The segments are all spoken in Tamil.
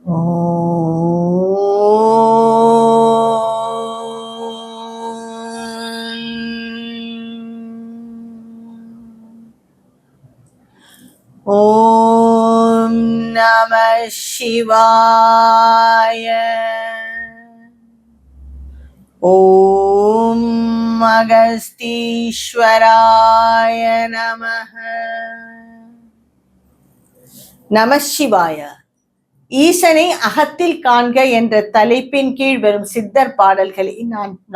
ஓம் நம சிவாய. ஓம் அகஸ்தீஸ்வராய நமஹ. நம சிவாய. ஈசனை அகத்தில் காண்க என்ற தலைப்பின் கீழ் வரும் சித்தர் பாடல்களை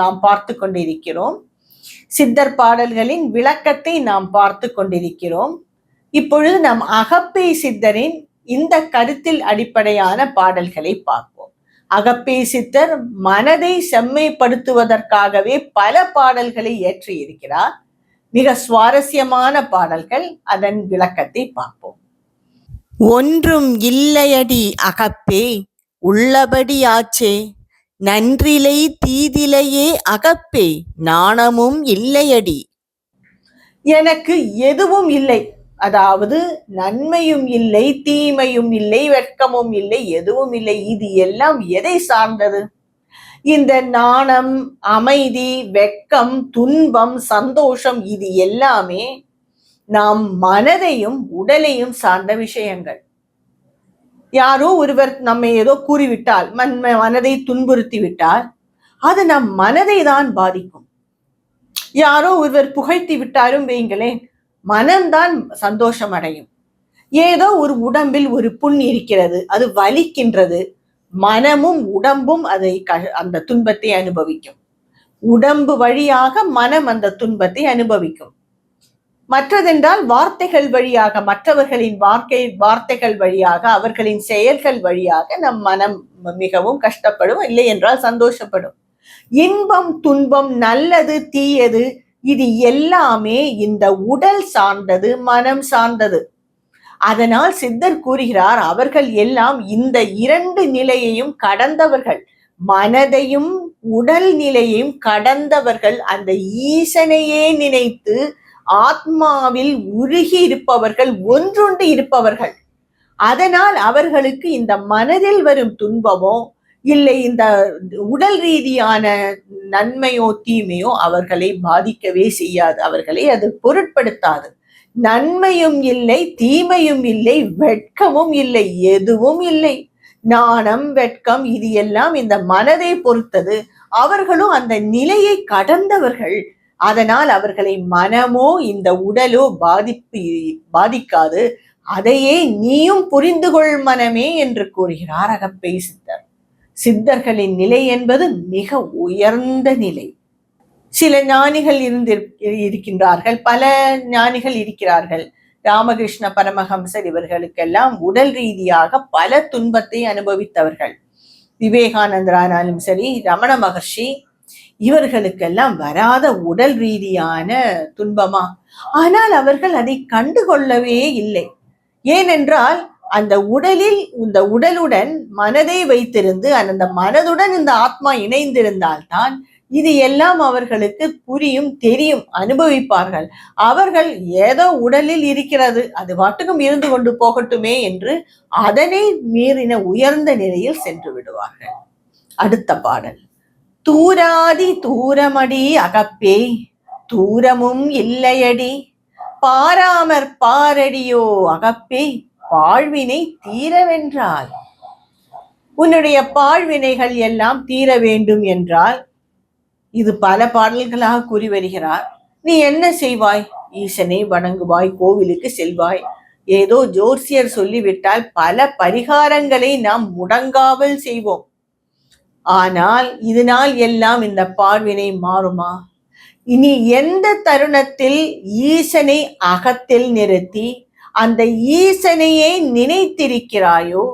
நாம் பார்த்து கொண்டிருக்கிறோம். சித்தர் பாடல்களின் விளக்கத்தை நாம் பார்த்து கொண்டிருக்கிறோம். இப்பொழுது நம் அகப்பை சித்தரின் இந்த கருத்தில் அடிப்படையான பாடல்களை பார்ப்போம். அகப்பை சித்தர் மனதை செம்மைப்படுத்துவதற்காகவே பல பாடல்களை இயற்றியிருக்கிறார். மிக சுவாரஸ்யமான பாடல்கள். அதன் விளக்கத்தை பார்ப்போம். ஒன்றும் இல்லையடி அகப்பே உள்ளபடியாச்சே, நன்றிலை தீதிலையே அகப்பே நாணமும் இல்லையடி. எனக்கு எதுவும் இல்லை, அதாவது நன்மையும் இல்லை, தீமையும் இல்லை, வெட்கமும் இல்லை, எதுவும் இல்லை. இது எல்லாம் எதை சார்ந்தது? இந்த நாணம், அமைதி, வெட்கம், துன்பம், சந்தோஷம், இது எல்லாமே நாம் மனதையும் உடலையும் சார்ந்த விஷயங்கள். யாரோ ஒருவர் நம்மை ஏதோ கூறிவிட்டால், மனதை துன்புறுத்தி விட்டால் அது நம் மனதை தான் பாதிக்கும். யாரோ ஒருவர் புகழ்த்தி விட்டாலும் வைங்களேன், மனம்தான் சந்தோஷம் அடையும். ஏதோ ஒரு உடம்பில் ஒரு புண் இருக்கிறது, அது வலிக்கின்றது, மனமும் உடம்பும் அந்த துன்பத்தை அனுபவிக்கும். உடம்பு வழியாக மனம் அந்த துன்பத்தை அனுபவிக்கும். மற்றதென்றால் வார்த்தைகள் வழியாக, மற்றவர்களின் வார்த்தைகள் வழியாக, அவர்களின் செயல்கள் வழியாக நம் மனம் மிகவும் கஷ்டப்படும், இல்லை என்றால் சந்தோஷப்படும். இன்பம், துன்பம், நல்லது, தீயது, இது எல்லாமே இந்த உடல் சார்ந்தது, மனம் சார்ந்தது. அதனால் சித்தர் கூறுகிறார், அவர்கள் எல்லாம் இந்த இரண்டு நிலையையும் கடந்தவர்கள், மனதையும் உடல் நிலையையும் கடந்தவர்கள், அந்த ஈசனையே நினைத்து ஆத்மாவில் உருகி இருப்பவர்கள், ஒன்றுண்டு இருப்பவர்கள். அதனால் அவர்களுக்கு இந்த மனதில் வரும் துன்பமோ இல்லை இந்த உடல் ரீதியான நன்மையோ தீமையோ அவர்களை பாதிக்கவே செய்யாது, அவர்களை அது பொருட்படுத்தாது. நன்மையும் இல்லை, தீமையும் இல்லை, வெட்கமும் இல்லை, எதுவும் இல்லை. நாணம், வெட்கம், இது எல்லாம் இந்த மனதை பொறுத்தது. அவர்களும் அந்த நிலையை கடந்தவர்கள். அதனால் அவர்களை மனமோ இந்த உடலோ பாதிக்காது. அதையே நீயும் புரிந்து கொள் மனமே என்று கூறுகிறார் அகப்பை சித்தர். சித்தர்களின் நிலை என்பது மிக உயர்ந்த நிலை. சில ஞானிகள் இருக்கின்றார்கள், பல ஞானிகள் இருக்கிறார்கள். ராமகிருஷ்ண பரமஹம்சர் இவர்களுக்கெல்லாம் உடல் ரீதியாக பல துன்பத்தை அனுபவித்தவர்கள். விவேகானந்தரானாலும் சரி, ரமண மகர்ஷி, இவர்களுக்கெல்லாம் வராத உடல் ரீதியான துன்பமா? ஆனால் அவர்கள் அதை கண்டுகொள்ளவே இல்லை. ஏனென்றால் அந்த உடலில், இந்த உடலுடன் மனதை வைத்திருந்து அந்த மனதுடன் இந்த ஆத்மா இணைந்திருந்தால்தான் இது எல்லாம் அவர்களுக்கு புரியும், தெரியும், அனுபவிப்பார்கள். அவர்கள் ஏதோ உடலில் இருக்கிறது, அது பாட்டுக்கும் இருந்து கொண்டு போகட்டுமே என்று அதனை மீறின உயர்ந்த நிலையில் சென்று விடுவார்கள். அடுத்த பாடல். தூராதி தூரமடி அகப்பே தூரமும் இல்லையடி, பாராமற் பாரடியோ அகப்பே பாழ்வினை தீரவென்றால். உன்னுடைய பாழ்வினைகள் எல்லாம் தீர வேண்டும் என்றால், இது பல பாடல்களாக கூறி வருகிறார். நீ என்ன செய்வாய்? ஈசனை வணங்குவாய், கோவிலுக்கு செல்வாய். ஏதோ ஜோர்சியர் சொல்லிவிட்டால் பல பரிகாரங்களை நாம் முடங்காமல் செய்வோம். ஆனால் இதனால் எல்லாம் இந்த பாழ்வினை மாறுமா? இனி எந்த தருணத்தில் ஈசனை அகத்தில் நிறுத்தி அந்த ஈசனையே நினைத்திருக்கிறாயோ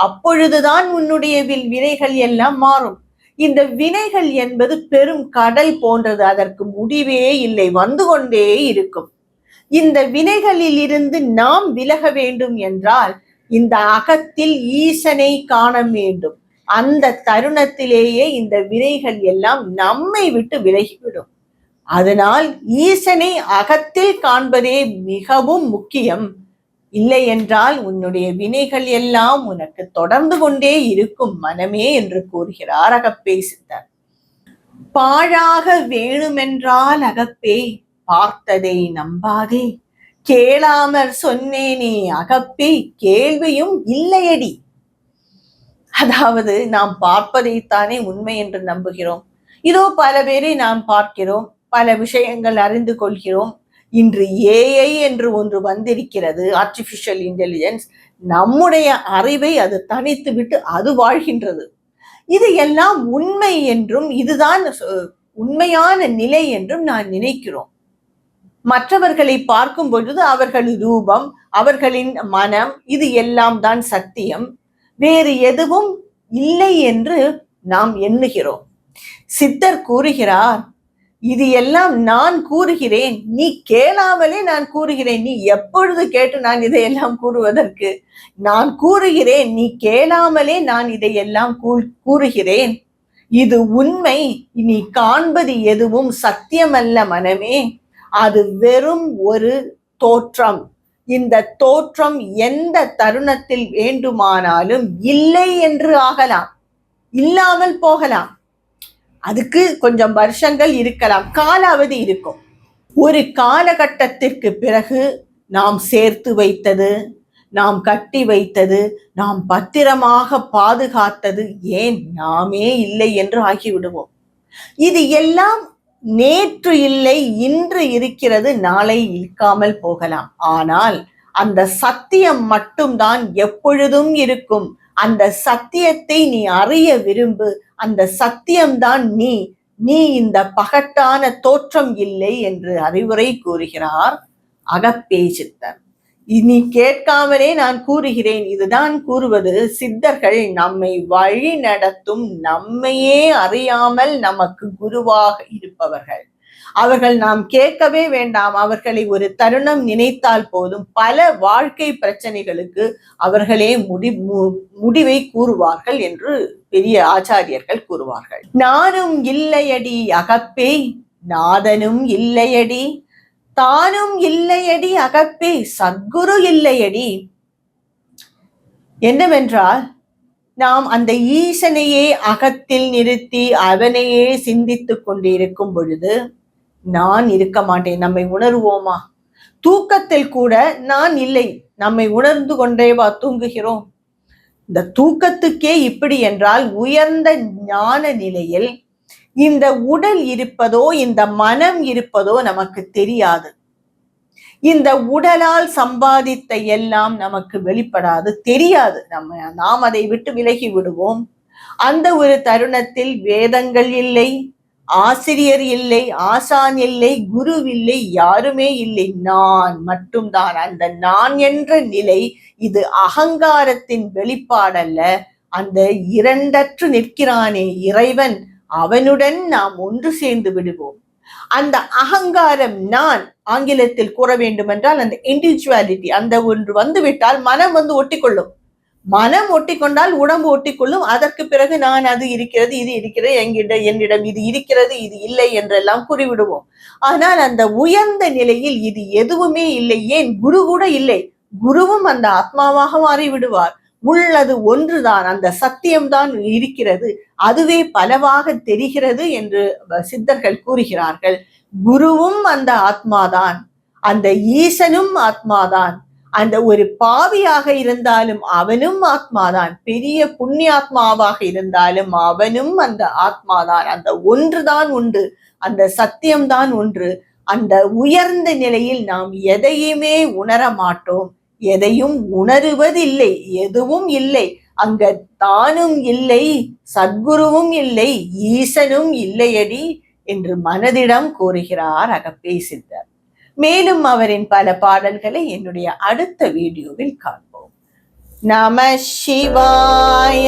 அப்பொழுதுதான் உன்னுடைய வினைகள் எல்லாம் மாறும். இந்த வினைகள் என்பது பெரும் கடல் போன்றது, அதற்கு முடிவே இல்லை, வந்து கொண்டே இருக்கும். இந்த வினைகளில் இருந்து நாம் விலக வேண்டும் என்றால் இந்த அகத்தில் ஈசனை காண வேண்டும். அந்த தருணத்திலேயே இந்த வினைகள் எல்லாம் நம்மை விட்டு விலகிவிடும். அதனால் ஈசனை அகத்தில் காண்பதே மிகவும் முக்கியம். இல்லை என்றால் உன்னுடைய வினைகள் எல்லாம் உனக்கு தொடர்ந்து கொண்டே இருக்கும் மனமே என்று கூறுகிறார் அகப்பே சித்தர். பாழாக வேணுமென்றால் அகப்பே பார்த்ததை நம்பாதே, கேளாமற் சொன்னேனே அகப்பே கேள்வியும் இல்லையடி. அதாவது நாம் பார்ப்பதைத்தானே உண்மை என்று நம்புகிறோம். இதோ பல பேரை நாம் பார்க்கிறோம், பல விஷயங்கள் அறிந்து கொள்கிறோம். இன்று ஏஐ என்று ஒன்று வந்திருக்கிறது, ஆர்டிபிஷியல் இன்டெலிஜென்ஸ். நம்முடைய அறிவை அது தனித்து விட்டு அது வாழ்கின்றது. இது எல்லாம் உண்மை என்றும் இதுதான் உண்மையான நிலை என்றும் நான் நினைக்கிறோம். மற்றவர்களை பார்க்கும் பொழுது அவர்களின் ரூபம், அவர்களின் மனம், இது எல்லாம் தான் சத்தியம், வேறு எதுவும் இல்லை என்று நாம் எண்ணுகிறோம். சித்தர் கூறுகிறார், இது எல்லாம் நான் கூறுகிறேன், நீ கேளாமலே நான் கூறுகிறேன். நீ எப்பொழுது கேட்டு நான் இதையெல்லாம் கூறுவதற்கு? நான் கூறுகிறேன், நீ கேளாமலே நான் இதையெல்லாம் கூறுகிறேன். இது உண்மை. நீ காண்பது எதுவும் சத்தியமல்ல மனமே, அது வெறும் ஒரு தோற்றம். இந்த தோற்றம் எந்த தருணத்தில் வேண்டுமானாலும் இல்லை என்று ஆகலாம், இல்லாமல் போகலாம். அதுக்கு கொஞ்சம் வருஷங்கள் இருக்கலாம், காலாவதி இருக்கும். ஒரு காலகட்டத்திற்கு பிறகு நாம் சேர்த்து வைத்தது, நாம் கட்டி வைத்தது, நாம் பத்திரமாக பாதுகாத்தது ஏன் நாமே இல்லை என்று ஆகிவிடுவோம். இது எல்லாம் நேற்று இல்லை, இன்று இருக்கிறது, நாளை இருக்காமல் போகலாம். ஆனால் அந்த சத்தியம் மட்டும்தான் எப்பொழுதும் இருக்கும். அந்த சத்தியத்தை நீ அறிய விரும்பு. அந்த சத்தியம்தான் நீ. நீ இந்த பகட்டான தோற்றம் இல்லை என்று அறிவுரை கூறுகிறார் அகப்பே சித்தர். இனி கேட்காமலே நான் கூறுகிறேன். இதுதான் கூறுவது, சித்தர்கள் நம்மை வழி நடத்தும், நம்மையே அறியாமல் நமக்கு குருவாக இருப்பவர்கள். அவர்கள் நாம் கேட்கவே வேண்டாம், அவர்களை ஒரு தருணம் நினைத்தால் போதும், பல வாழ்க்கை பிரச்சனைகளுக்கு அவர்களே முடிவை கூறுவார்கள் என்று பெரிய ஆச்சாரியர்கள் கூறுவார்கள். நானும் இல்லையடி அகப்பே, நாதனும் இல்லையடி, தானும் இல்லையடி அகப்பே, சத்குரு இல்லையடி. என்னவென்றால், நாம் அந்த ஈசனையே அகத்தில் நிறுத்தி அவனையே சிந்தித்துக் கொண்டிருக்கும் பொழுது நான் இருக்க மாட்டேன். நம்மை உணர்வோமா? தூக்கத்தில் கூட நான் இல்லை, நம்மை உணர்ந்து கொண்டேவா தூங்குகிறோம்? இந்த தூக்கத்துக்கே இப்படி என்றால், உயர்ந்த ஞான நிலையில் இந்த உடல் இருப்பதோ, இந்த மனம் இருப்பதோ நமக்கு தெரியாது. இந்த உடலால் சம்பாதித்த எல்லாம் நமக்கு வெளிப்படாது, தெரியாது. நாம் அதை விட்டு விலகி விடுவோம். அந்த ஒரு தருணத்தில் வேதங்கள் இல்லை, ஆசிரியர் இல்லை, ஆசான் இல்லை, குரு இல்லை, யாருமே இல்லை, நான் மட்டும்தான். அந்த நான் என்ற நிலை இது அகங்காரத்தின் வெளிப்பாடல்ல. அந்த இரண்டற்று நிற்கிறானே இறைவன், அவனுடன் நாம் ஒன்று சேர்ந்து விடுவோம். அந்த அகங்காரம், நான் ஆங்கிலத்தில் கூற வேண்டுமென்றால் அந்த இண்டிவிஜுவாலிட்டி, அந்த ஒன்று வந்துவிட்டால் மனம் ஒட்டிக்கொள்ளும். மனம் ஒட்டிக்கொண்டால் உடம்பு ஒட்டிக்கொள்ளும். அதற்கு பிறகு நான் அது இருக்கிறது, இது இருக்கிறது, என்னிடம் இது இருக்கிறது, இது இல்லை என்றெல்லாம் கூறிவிடுவோம். ஆனால் அந்த உயர்ந்த நிலையில் இது எதுவுமே இல்லை. ஏன் குரு கூட இல்லை, குருவும் அந்த ஆத்மாவாக மாறிவிடுவார். உள்ளது ஒன்றுதான், அந்த சத்தியம்தான் இருக்கிறது, அதுவே பலவாக தெரிகிறது என்று சித்தர்கள் கூறுகிறார்கள். குருவும் அந்த ஆத்மாதான், அந்த ஈசனும் ஆத்மாதான். அந்த ஒரு பாவியாக இருந்தாலும் அவனும் ஆத்மாதான், பெரிய புண்ணியாத்மாவாக இருந்தாலும் அவனும் அந்த ஆத்மாதான். அந்த ஒன்றுதான் உண்டு, அந்த சத்தியம்தான் ஒன்று. அந்த உயர்ந்த நிலையில் நாம் எதையுமே உணர மாட்டோம், எதையும் உணருவதில்லை, எதுவும் இல்லை. அங்க தானும் இல்லை, சத்குருவும் இல்லை, ஈசனும் இல்லையடி என்று மனதிடம் கூறுகிறார் அகப்பே சித்தர். மேலும் அவரின் பல பாடல்களை என்னுடைய அடுத்த வீடியோவில் காண்போம். நம சிவாய.